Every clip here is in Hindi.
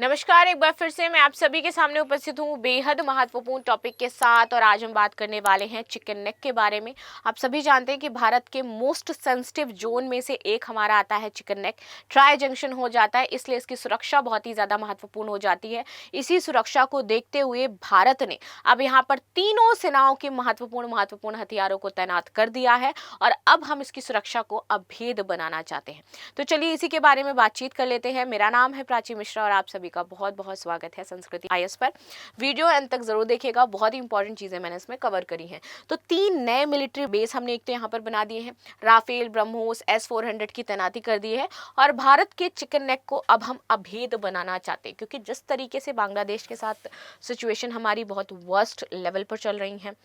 नमस्कार, एक बार फिर से मैं आप सभी के सामने उपस्थित हूँ बेहद महत्वपूर्ण टॉपिक के साथ। और आज हम बात करने वाले हैं चिकन नेक के बारे में। आप सभी जानते हैं कि भारत के मोस्ट सेंसिटिव जोन में से एक हमारा आता है चिकन नेक। ट्राई जंक्शन हो जाता है, इसलिए इसकी सुरक्षा बहुत ही ज़्यादा महत्वपूर्ण हो जाती है। इसी सुरक्षा को देखते हुए भारत ने अब यहाँ पर तीनों सेनाओं के महत्वपूर्ण हथियारों को तैनात कर दिया है और अब हम इसकी सुरक्षा को अभेद बनाना चाहते हैं। तो चलिए इसी के बारे में बातचीत कर लेते हैं। मेरा नाम है प्राची मिश्रा और आप सभी का बहुत बहुत स्वागत है संस्कृति आईएएस पर। वीडियो अंत तक जरूर देखिएगा, बहुत ही इंपॉर्टेंट चीजें मैंने इसमें कवर करी हैं। तो 3 नए मिलिट्री बेस हमने एक तो यहाँ पर बना दिए हैं, राफेल, ब्रह्मोस, S-400 की तैनाती कर दी है और भारत के चिकन नेक को अब हम अभेद बनाना चाहते हैं, क्योंकि जिस तरीके से बांग्लादेश के साथ सिचुएशन हमारी बहुत वर्स्ट लेवल पर चल रही है,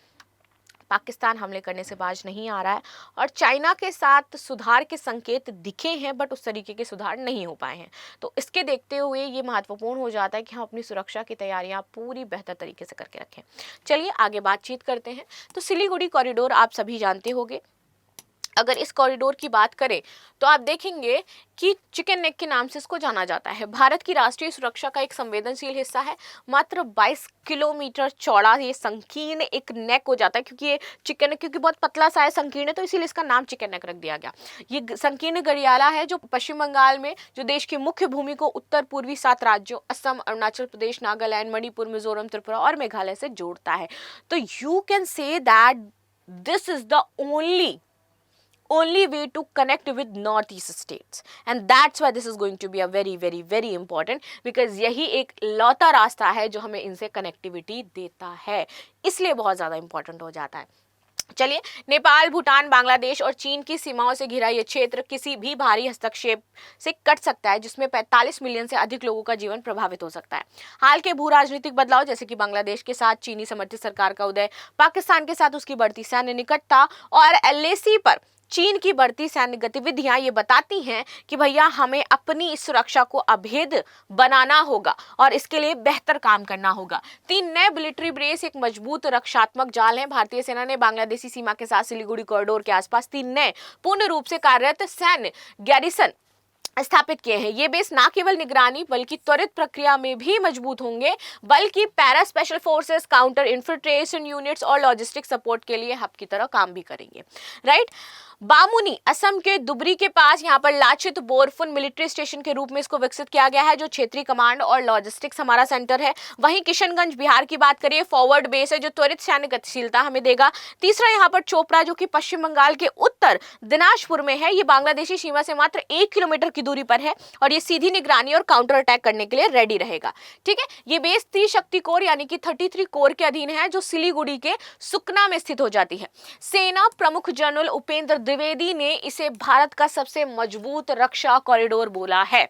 पाकिस्तान हमले करने से बाज नहीं आ रहा है और चाइना के साथ सुधार के संकेत दिखे हैं बट उस तरीके के सुधार नहीं हो पाए हैं। तो इसके देखते हुए ये महत्वपूर्ण हो जाता है कि हम अपनी सुरक्षा की तैयारियां पूरी बेहतर तरीके से करके रखें। चलिए आगे बातचीत करते हैं। तो सिलीगुड़ी कॉरिडोर आप सभी जानते होंगे। अगर इस कॉरिडोर की बात करें तो आप देखेंगे कि चिकन नेक के नाम से इसको जाना जाता है। भारत की राष्ट्रीय सुरक्षा का एक संवेदनशील हिस्सा है। मात्र 22 किलोमीटर चौड़ा ये संकीर्ण एक नेक हो जाता है, क्योंकि ये चिकन नेक क्योंकि बहुत पतला सा है, संकीर्ण है, तो इसीलिए इसका नाम चिकन नेक रख दिया गया। ये संकीर्ण गलियारा है जो पश्चिम बंगाल में, जो देश की मुख्य भूमि को उत्तर पूर्वी 7 राज्यों असम, अरुणाचल प्रदेश, नागालैंड, मणिपुर, मिजोरम, त्रिपुरा और मेघालय से जोड़ता है। तो you can say that this is the only way to connect with northeast states, and that's why this is going to be a very important, because यही एक लौता रास्ता है जो हमें इनसे कनेक्टिविटी देता है, इसलिए बहुत ज़्यादा इंपॉर्टेंट हो जाता है। चलिए, नेपाल, भूटान, बांग्लादेश और चीन की सीमाओं से घिरा यह क्षेत्र किसी भी भारी हस्तक्षेप से कट सकता है, जिसमें 45 मिलियन से अधिक लोगों का जीवन प्रभावित हो सकता है। हाल के भू राजनीतिक बदलाव, जैसे कि बांग्लादेश के साथ चीनी समर्थित सरकार का उदय, पाकिस्तान के साथ उसकी बढ़ती सैन्य निकटता और LAC पर चीन की बढ़ती सैन्य गतिविधियां ये बताती हैं कि भैया हमें अपनी सुरक्षा को अभेद बनाना होगा और इसके लिए बेहतर काम करना होगा। 3 नए मिलिट्री बेस एक मजबूत रक्षात्मक जाल है। भारतीय सेना ने बांग्लादेशी सीमा के साथ सिलीगुड़ी कॉरिडोर के आसपास 3 नए पूर्ण रूप से कार्यरत सैन्य गैरिसन स्थापित किए हैं। ये बेस ना केवल निगरानी बल्कि त्वरित प्रक्रिया में भी मजबूत होंगे, बल्कि para special forces, counter infiltration units और लॉजिस्टिक सपोर्ट के लिए हब की तरह काम भी करेंगे। राइट। बामुनी असम के दुबरी के पास यहाँ पर लाचित बोरफुन मिलिट्री स्टेशन के रूप में इसको विकसित किया गया है, जो क्षेत्रीय कमांड और लॉजिस्टिक्स हमारा सेंटर है। वहीं किशनगंज बिहार की बात करिए, फॉरवर्ड बेस है जो त्वरित सैन्य गतिशीलता हमें देगा। तीसरा यहाँ पर चोपड़ा, जो कि पश्चिम बंगाल के उत्तर दिनाजपुर में है, ये बांग्लादेशी सीमा से मात्र 1 किलोमीटर की दूरी पर है और ये सीधी निगरानी और काउंटर अटैक करने के लिए रेडी रहेगा। ठीक है, ये बेस त्रिशक्ति कोर यानी कि 33 कोर के अधीन है, जो सिलीगुड़ी के सुकना में स्थित हो जाती है। सेना प्रमुख जनरल उपेंद्र द्विवेदी ने इसे भारत का सबसे मजबूत रक्षा कॉरिडोर बोला है,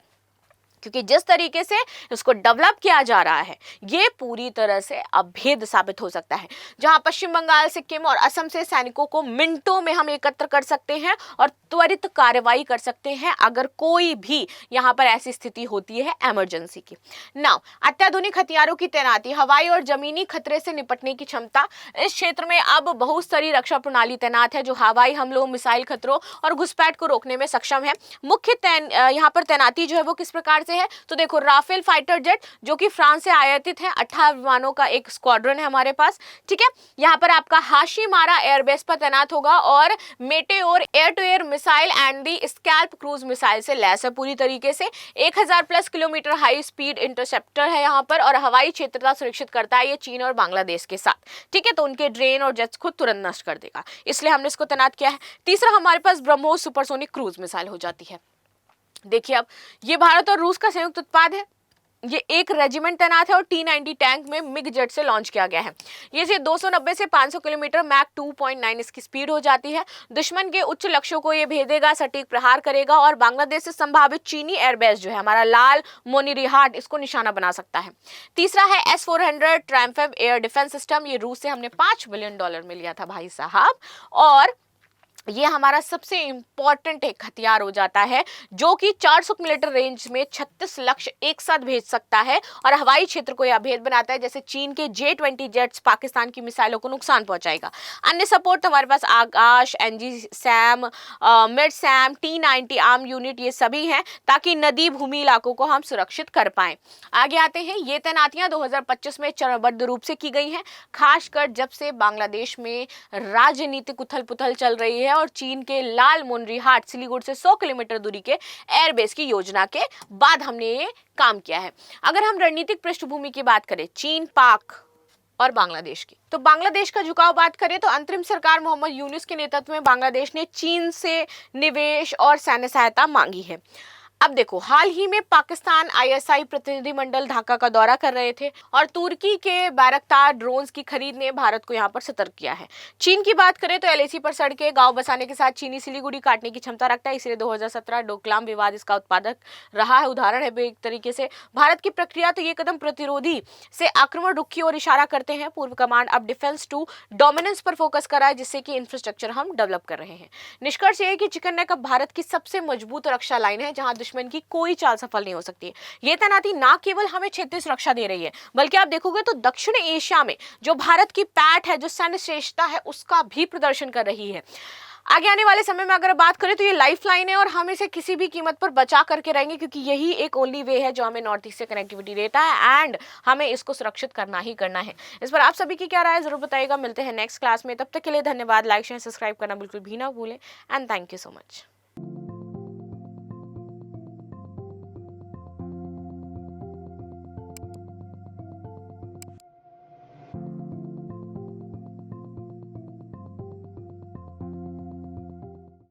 क्योंकि जिस तरीके से इसको डेवलप किया जा रहा है ये पूरी तरह से अभेद साबित हो सकता है। जहां पश्चिम बंगाल, सिक्किम और असम से सैनिकों को मिनटों में हम एकत्र कर सकते हैं और त्वरित कार्रवाई कर सकते हैं अगर कोई भी यहां पर ऐसी स्थिति होती है इमरजेंसी की। नाउ, अत्याधुनिक हथियारों की तैनाती, हवाई और जमीनी खतरे से निपटने की क्षमता। इस क्षेत्र में अब बहुत सारी रक्षा प्रणाली तैनात है जो हवाई हमलों, मिसाइल खतरों और घुसपैठ को रोकने में सक्षम है। मुख्य यहाँ पर तैनाती जो है वो किस प्रकार से है, तो देखो, राफेल फाइटर जेट जो कि फ्रांस से आयातित है, 18 विमानों का एक स्क्वाड्रन है हमारे पास। ठीक है, यहाँ पर आपका हाशीमारा एयरबेस पर तैनात होगा और Meteor air to air missile and the Scalp cruise missile से लैस है पूरी तरीके से। 1000+ किलोमीटर हाई स्पीड इंटरसेप्टर है यहाँ पर और हवाई क्षेत्रता सुरक्षित करता है ये चीन और बांग्लादेश के साथ। ठीक है, तो उनके ड्रेन और जेट्स खुद तुरंत नष्ट कर देगा, इसलिए हमने इसको तैनात किया है। तीसरा, हमारे पास ब्रह्मोस सुपरसोनिक क्रूज मिसाइल हो जाती है। देखिए, अब ये भारत और रूस का संयुक्त उत्पाद है। ये एक रेजिमेंट तैनात है और T-90 टैंक में मिग जेट से लॉन्च किया गया है। ये से 290 से 500 किलोमीटर मैक 2.9 इसकी स्पीड हो जाती है। दुश्मन के उच्च लक्ष्यों को ये भेदेगा, सटीक प्रहार करेगा और बांग्लादेश से संभावित चीनी एयरबेस जो है हमारा लाल मोनिरिहाट, इसको निशाना बना सकता है। तीसरा है S-400 Triumph air defence system. ये रूस से हमने $5 मिलियन में लिया था भाई साहब, और ये हमारा सबसे इंपॉर्टेंट एक हथियार हो जाता है, जो कि 400 किलोमीटर रेंज में 36 लक्ष्य एक साथ भेज सकता है और हवाई क्षेत्र को यह अभेद बनाता है। जैसे चीन के J-20 जेट्स पाकिस्तान की मिसाइलों को नुकसान पहुंचाएगा। अन्य सपोर्ट तो हमारे पास आकाश, NG Sam, mid Sam, T-90 arm unit, ये सभी हैं ताकि नदी भूमि इलाकों को हम सुरक्षित कर पाए। आगे आते हैं, ये तैनातियां 2025 में चरणबद्ध रूप से की गई हैं, खासकर जब से बांग्लादेश में राजनीतिक उथल पुथल चल रही है और चीन के लाल मुनरी हाट सिलीगुड़ी से 100 किलोमीटर दूरी के एयरबेस की योजना के बाद हमने ये काम किया है। अगर हम रणनीतिक पृष्ठभूमि की बात करें चीन, पाक और बांग्लादेश की, तो बांग्लादेश का झुकाव बात करें तो अंतरिम सरकार मोहम्मद यूनुस के नेतृत्व में बांग्लादेश ने चीन से निवेश और सैन्य सहायता मांगी है। अब देखो, हाल ही में पाकिस्तान ISI प्रतिनिधिमंडल ढाका का दौरा कर रहे थे और तुर्की के बैरक्तार ड्रोन्स की खरीद ने भारत को यहाँ पर सतर्क किया है। चीन की बात करें तो LAC पर सड़कें, गांव बसाने के साथ चीनी सिलीगुड़ी काटने की क्षमता रखता है, इसलिए 2017 डोकलाम विवाद इसका उत्पादक रहा है, उदाहरण है एक तरीके से भारत की प्रक्रिया। तो ये कदम प्रतिरोधी से आक्रमण रुख की ओर इशारा करते हैं। पूर्व कमांड अब डिफेंस टू डोमिनेंस पर फोकस कर रहा है, जिससे कि इंफ्रास्ट्रक्चर हम डेवलप कर रहे हैं। निष्कर्ष ये है कि चिकन नेक अब भारत की सबसे मजबूत रक्षा लाइन है, जहां दुश्मन की कोई चाल सफल नहीं हो सकती है। ये तैनाती ना केवल हमें क्षेत्रीय सुरक्षा दे रही है, बल्कि आप देखोगे तो दक्षिण एशिया में जो भारत की पैठ है, जो सैन्य श्रेष्ठता है, उसका भी प्रदर्शन कर रही है। आगे आने वाले समय में अगर बात करें तो ये लाइफ लाइन है और हम इसे किसी भी कीमत पर बचा करके रहेंगे, क्योंकि यही एक ओनली वे है जो हमें नॉर्थ ईस्ट से कनेक्टिविटी देता है एंड हमें इसको सुरक्षित करना ही करना है। इस पर आप सभी की क्या राय है जरूर बताइएगा। मिलते हैं नेक्स्ट क्लास में, तब तक के लिए धन्यवाद। लाइक शेयर सब्सक्राइब करना बिल्कुल भी ना भूलें and thank you so much.